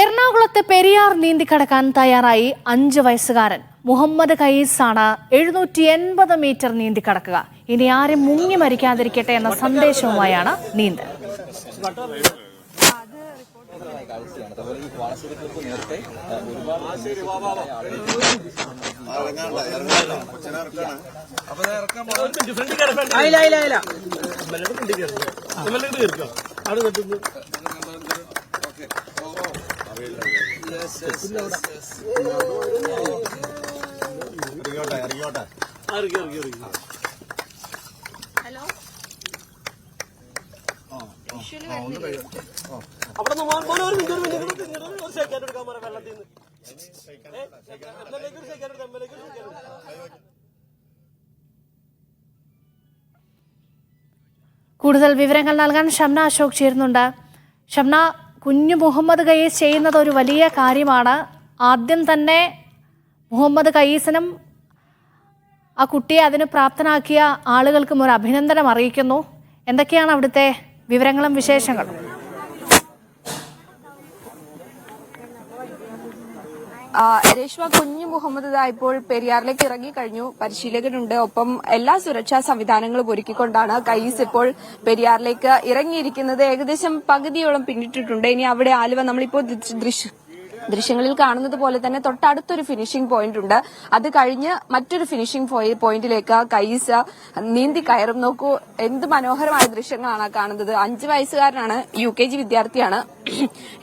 എറണാകുളത്തെ പെരിയാർ നീന്തിക്കടക്കാൻ തയ്യാറായി 5 വയസ്സുകാരൻ മുഹമ്മദ് ഖയീസാണ് 780 മീറ്റർ നീന്തിക്കടക്കുക. ഇനി ആരും മുങ്ങി മരിക്കാതിരിക്കട്ടെ എന്ന സന്ദേശവുമായാണ് നീന്തൽ. കൂടുതൽ വിവരങ്ങൾ നൽകാൻ ഷംന അശോക് ചേരുന്നുണ്ട്. ഷംന, കുഞ്ഞു മുഹമ്മദ് ഖയീസ് ചെയ്യുന്നത് ഒരു വലിയ കാര്യമാണ്. ആദ്യം തന്നെ മുഹമ്മദ് ഖയീസിനും ആ കുട്ടിയെ അതിന് പ്രാപ്തനാക്കിയ ആളുകൾക്കും ഒരു അഭിനന്ദനം അറിയിക്കുന്നു. എന്തൊക്കെയാണ് അവിടുത്തെ വിവരങ്ങളും വിശേഷങ്ങളും? രേഷ്മ, കുഞ്ഞു മുഹമ്മദ് ഇപ്പോൾ പെരിയാറിലേക്ക് ഇറങ്ങിക്കഴിഞ്ഞു. പരിശീലകനുണ്ട്, ഒപ്പം എല്ലാ സുരക്ഷാ സംവിധാനങ്ങളും ഒരുക്കിക്കൊണ്ടാണ് ഖയീസ് ഇപ്പോൾ പെരിയാറിലേക്ക് ഇറങ്ങിയിരിക്കുന്നത്. ഏകദേശം പകുതിയോളം പിന്നിട്ടിട്ടുണ്ട്. ഇനി അവിടെ ആലുവ നമ്മളിപ്പോ ദൃശ്യങ്ങളിൽ കാണുന്നത് പോലെ തന്നെ തൊട്ടടുത്തൊരു ഫിനിഷിംഗ് പോയിന്റ് ഉണ്ട്. അത് കഴിഞ്ഞ് മറ്റൊരു ഫിനിഷിംഗ് പോയിന്റിലേക്ക് ഖയീസ് നീന്തി കയറും. നോക്കൂ, എന്ത് മനോഹരമായ ദൃശ്യങ്ങളാണ് കാണുന്നത്. 5 വയസ്സുകാരനാണ്, UKG വിദ്യാർത്ഥിയാണ്.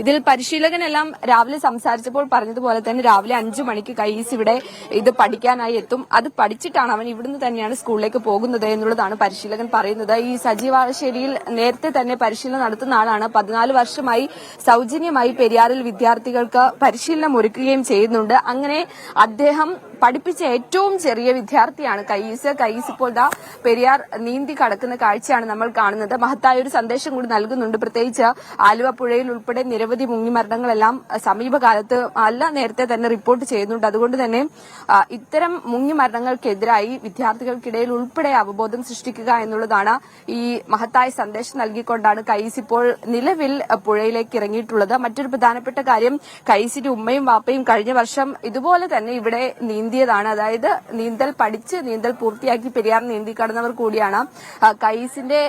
ഇതിൽ പരിശീലകനെല്ലാം രാവിലെ സംസാരിച്ചപ്പോൾ പറഞ്ഞതുപോലെ തന്നെ രാവിലെ 5 മണിക്ക് ഖയീസ് ഇവിടെ ഇത് പഠിക്കാനായി എത്തും. അത് പഠിച്ചിട്ടാണ് അവൻ ഇവിടുന്ന് തന്നെയാണ് സ്കൂളിലേക്ക് പോകുന്നത് എന്നുള്ളതാണ് പരിശീലകൻ പറയുന്നത്. ഈ സജീവാശ്ശേരിയിൽ നേരത്തെ തന്നെ പരിശീലനം നടത്തുന്ന ആളാണ്. 14 വർഷമായി സൌജന്യമായി പെരിയാറിൽ വിദ്യാർത്ഥികൾക്ക് പരിശീലനം ഒരുക്കുകയും ചെയ്യുന്നുണ്ട്. അങ്ങനെ അദ്ദേഹം പഠിപ്പിച്ച ഏറ്റവും ചെറിയ വിദ്യാർത്ഥിയാണ് ഖയീസ്. ഇപ്പോൾ പെരിയാർ നീന്തി കടക്കുന്ന കാഴ്ചയാണ് നമ്മൾ കാണുന്നത്. മഹത്തായ ഒരു സന്ദേശം കൂടി നൽകുന്നുണ്ട്. പ്രത്യേകിച്ച് ആലുവ പുഴയിൽ ഉൾപ്പെടെ നിരവധി മുങ്ങിമരണങ്ങളെല്ലാം സമീപകാലത്ത് നേരത്തെ തന്നെ റിപ്പോർട്ട് ചെയ്യുന്നുണ്ട്. അതുകൊണ്ട് തന്നെ ഇത്തരം മുങ്ങിമരണങ്ങൾക്കെതിരായി വിദ്യാർത്ഥികൾക്കിടയിൽ ഉൾപ്പെടെ അവബോധം സൃഷ്ടിക്കുക എന്നുള്ളതാണ് ഈ മഹത്തായ സന്ദേശം നൽകിക്കൊണ്ടാണ് ഖയീസ് ഇപ്പോൾ നിലവിൽ പുഴയിലേക്ക് ഇറങ്ങിയിട്ടുള്ളത്. മറ്റൊരു പ്രധാനപ്പെട്ട കാര്യം, ഖയീസിന്റെ ഉമ്മയും വാപ്പയും കഴിഞ്ഞ വർഷം ഇതുപോലെ തന്നെ ഇവിടെ നീന്തിയതാണ്. അതായത് നീന്തൽ പഠിച്ച് നീന്തൽ പൂർത്തിയാക്കി പെരിയാർ നീന്തി കടന്നവർ കൂടിയാണ്. ഖയീസിന്റെ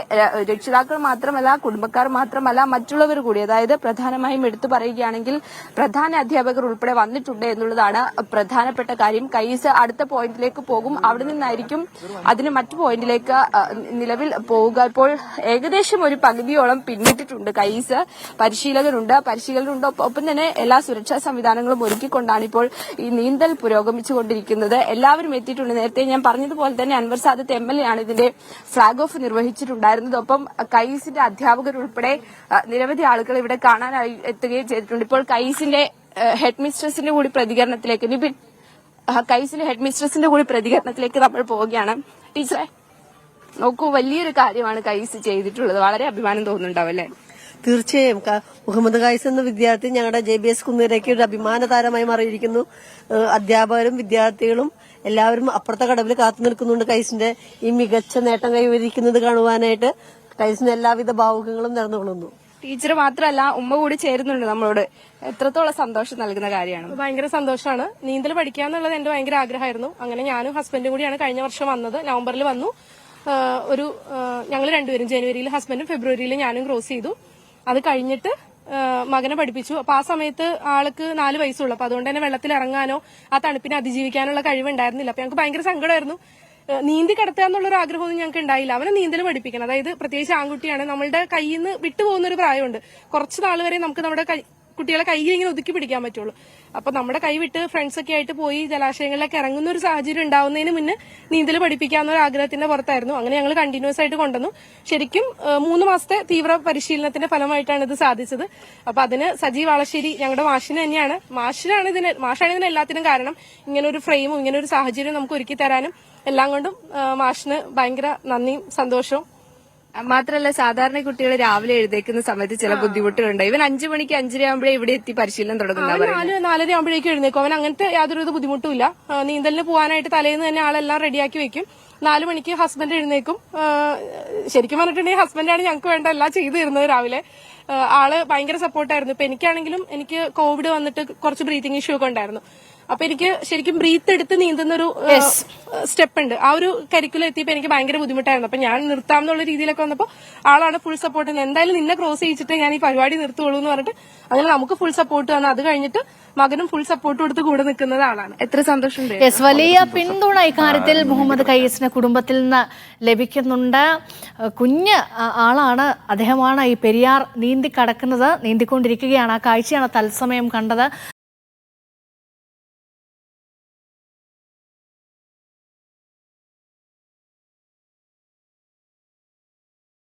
രക്ഷിതാക്കൾ മാത്രമല്ല, കുടുംബക്കാർ മാത്രമല്ല, മറ്റുള്ളവർ കൂടി, അതായത് പ്രധാനമായും എടുത്തു പറയുകയാണെങ്കിൽ പ്രധാന അധ്യാപകർ ഉൾപ്പെടെ വന്നിട്ടുണ്ട് എന്നുള്ളതാണ് പ്രധാനപ്പെട്ട കാര്യം. ഖയീസ് അടുത്ത പോയിന്റിലേക്ക് പോകും. അവിടെ നിന്നായിരിക്കും അതിന് മറ്റു പോയിന്റിലേക്ക് നിലവിൽ പോവുക. ഇപ്പോൾ ഏകദേശം ഒരു പകുതിയോളം പിന്നിട്ടിട്ടുണ്ട് ഖയീസ്. പരിശീലകനുണ്ട്, ഒപ്പം തന്നെ എല്ലാ സുരക്ഷാ സംവിധാനങ്ങളും ഒരുക്കിക്കൊണ്ടാണ് ഇപ്പോൾ ഈ നീന്തൽ പുരോഗമിച്ചുകൊണ്ടിരിക്കുന്നത്. എല്ലാവരും എത്തിയിട്ടുണ്ട്. നേരത്തെ ഞാൻ പറഞ്ഞതുപോലെ തന്നെ അൻവർ സാദത്ത് MLA ആണ് ഇതിന്റെ ഫ്ളാഗ് ഓഫ് നിർവഹിച്ചിട്ടുണ്ടായിരുന്നത്. ഒപ്പം ഖയീസിന്റെ അധ്യാപകർ ഉൾപ്പെടെ നിരവധി ആളുകൾ ഇവിടെ കാണാനായി എത്തുകയും ചെയ്തിട്ടുണ്ട്. ഇപ്പോൾ ഖയീസിന്റെ ഹെഡ് മിസ്ട്രസിന്റെ കൂടി പ്രതികരണത്തിലേക്ക് നമ്മൾ പോവുകയാണ്. ടീച്ചറെ, നോക്കൂ, വലിയൊരു കാര്യമാണ് ഖയീസ് ചെയ്തിട്ടുള്ളത്. വളരെ അഭിമാനം തോന്നുന്നുണ്ടാവും അല്ലേ? തീർച്ചയായും മുഹമ്മദ് ഖയീസ് എന്ന വിദ്യാർത്ഥി ഞങ്ങളുടെ JBS കുന്നേരയ്ക്ക് ഒരു അഭിമാന താരമായി മാറിയിരിക്കുന്നു. അധ്യാപകരും വിദ്യാർത്ഥികളും എല്ലാവരും അപ്പുറത്തെ കടവിൽ കാത്തു നിൽക്കുന്നുണ്ട് ഖയീസിന്റെ ഈ മികച്ച നേട്ടം കൈവരിക്കുന്നത് കാണുവാനായിട്ട്. ഖയീസിന് എല്ലാവിധ ഭാവുകങ്ങളും നേർന്നുകൊള്ളുന്നു. ടീച്ചർ മാത്രമല്ല, ഉമ്മ കൂടി ചേരുന്നുണ്ട് നമ്മളോട്. എത്രത്തോളം സന്തോഷം നൽകുന്ന കാര്യമാണ്? ഭയങ്കര സന്തോഷമാണ്. നീന്തൽ പഠിക്കുക എന്നുള്ളത് എന്റെ ഭയങ്കര ആഗ്രഹമായിരുന്നു. അങ്ങനെ ഞാനും ഹസ്ബൻഡും കൂടിയാണ് കഴിഞ്ഞ വർഷം വന്നത്. നവംബറിൽ വന്നു. ഞങ്ങൾ രണ്ടുപേരും ജനുവരിയിൽ ഹസ്ബൻഡും ഫെബ്രുവരിയിൽ ഞാനും ക്രോസ് ചെയ്തു. അത് കഴിഞ്ഞിട്ട് മകനെ പഠിപ്പിച്ചു. അപ്പൊ ആ സമയത്ത് ആൾക്ക് 4 വയസ്സുള്ളൂ. അപ്പൊ അതുകൊണ്ട് തന്നെ വെള്ളത്തിൽ ഇറങ്ങാനോ ആ തണുപ്പിനെ അതിജീവിക്കാനുള്ള കഴിവുണ്ടായിരുന്നില്ല. അപ്പൊ ഞങ്ങൾക്ക് ഭയങ്കര സങ്കടമായിരുന്നു. നീന്തി കടത്തുക എന്നുള്ളൊരു ആഗ്രഹമൊന്നും ഞങ്ങൾക്ക് ഉണ്ടായില്ല. അവനെ നീന്തൽ പഠിപ്പിക്കണം. അതായത് പ്രത്യേകിച്ച് ആൺകുട്ടിയാണ്, നമ്മളുടെ കയ്യിൽ നിന്ന് വിട്ടുപോകുന്ന ഒരു പ്രായമുണ്ട്. കുറച്ച് നാൾ വരെ നമുക്ക് നമ്മുടെ കുട്ടികളെ കൈ ഇങ്ങനെ ഒതുക്കി പിടിക്കാൻ പറ്റുള്ളൂ. അപ്പൊ നമ്മുടെ കൈ വിട്ട് ഫ്രണ്ട്സ് ഒക്കെ ആയിട്ട് പോയി ജലാശയങ്ങളിലൊക്കെ ഇറങ്ങുന്ന ഒരു സാഹചര്യം ഉണ്ടാവുന്നതിന് മുന്നേ നീന്തൽ പഠിപ്പിക്കാവുന്ന ഒരു ആഗ്രഹത്തിന്റെ പുറത്തായിരുന്നു. അങ്ങനെ ഞങ്ങൾ കണ്ടിന്യൂസ് ആയിട്ട് കൊണ്ടുവന്നു. ശരിക്കും 3 മാസത്തെ തീവ്ര പരിശീലനത്തിന്റെ ഫലമായിട്ടാണ് ഇത് സാധിച്ചത്. അപ്പൊ അതിന് സജീവ് വളശ്ശേരി ഞങ്ങളുടെ മാഷാണ് ഇതിന് എല്ലാത്തിനും കാരണം. ഇങ്ങനെ ഒരു ഫ്രെയിമും ഇങ്ങനെ ഒരു സാഹചര്യം നമുക്ക് ഒരുക്കി തരാനും എല്ലാം കൊണ്ടും മാഷിന് ഭയങ്കര നന്ദിയും സന്തോഷവും. മാത്രമല്ല, സാധാരണ കുട്ടികൾ രാവിലെ എഴുന്നേക്കുന്ന സമയത്ത് ചില ബുദ്ധിമുട്ടുകളുണ്ട്. ഇവൻ 5 മണിക്ക് 5:30 ആകുമ്പോഴേ ഇവിടെ എത്തി പരിശീലനം തുടങ്ങുന്നത്. 4:30 ആകുമ്പോഴേക്കും എഴുന്നേക്കും. അവൻ അങ്ങനത്തെ യാതൊരു ബുദ്ധിമുട്ടുമില്ല. നീന്തലിന് പോകാനായിട്ട് തലേന്ന് തന്നെ ആളെല്ലാം റെഡിയാക്കി വെക്കും. 4 മണിക്ക് ഹസ്ബൻഡ് എഴുന്നേക്കും. ശരിക്കും പറഞ്ഞിട്ടുണ്ടെങ്കിൽ ഹസ്ബൻഡാണ് ഞങ്ങൾക്ക് വേണ്ട എല്ലാം ചെയ്തു തരുന്നത് രാവിലെ. ആള് ഭയങ്കര സപ്പോർട്ടായിരുന്നു. ഇപ്പൊ എനിക്കാണെങ്കിലും എനിക്ക് കോവിഡ് വന്നിട്ട് കുറച്ച് ബ്രീത്തിങ് ഇഷ്യൂ ഒക്കെ ഉണ്ടായിരുന്നു. അപ്പൊ എനിക്ക് ശരിക്കും ബ്രീത്ത് എടുത്ത് നീന്തുന്ന ഒരു സ്റ്റെപ്പ് ഉണ്ട്. ആ ഒരു കരിക്കുലം എത്തിയപ്പോ എനിക്ക് ഭയങ്കര ബുദ്ധിമുട്ടായിരുന്നു. അപ്പൊ ഞാൻ നിർത്താം എന്നുള്ള രീതിയിലൊക്കെ വന്നപ്പോൾ ആളാണ് ഫുൾ സപ്പോർട്ട് ചെയ്യുന്നത്. എന്തായാലും നിന്നെ ക്രോസ് ചെയ്യിച്ചിട്ട് ഞാൻ ഈ പരിപാടി നിർത്തുള്ളൂ എന്ന് പറഞ്ഞിട്ട് അങ്ങനെ നമുക്ക് ഫുൾ സപ്പോർട്ട് വന്നു. അത് കഴിഞ്ഞിട്ട് മകനും ഫുൾ സപ്പോർട്ട് കൊടുത്ത് കൂടെ നിൽക്കുന്നത് ആളാണ്. എത്ര സന്തോഷമുണ്ട്. യെസ്, വലിയ പിന്തുണ ഇക്കാര്യത്തിൽ മുഹമ്മദ് ഖൈസിന് കുടുംബത്തിൽ നിന്ന് ലഭിക്കുന്നുണ്ട്. കുഞ്ഞ് ആളാണ്, അദ്ദേഹമാണ് ഈ പെരിയാർ നീന്തിക്കൊണ്ടിരിക്കുകയാണ്. ആ കാഴ്ചയാണ് തത്സമയം കണ്ടത്.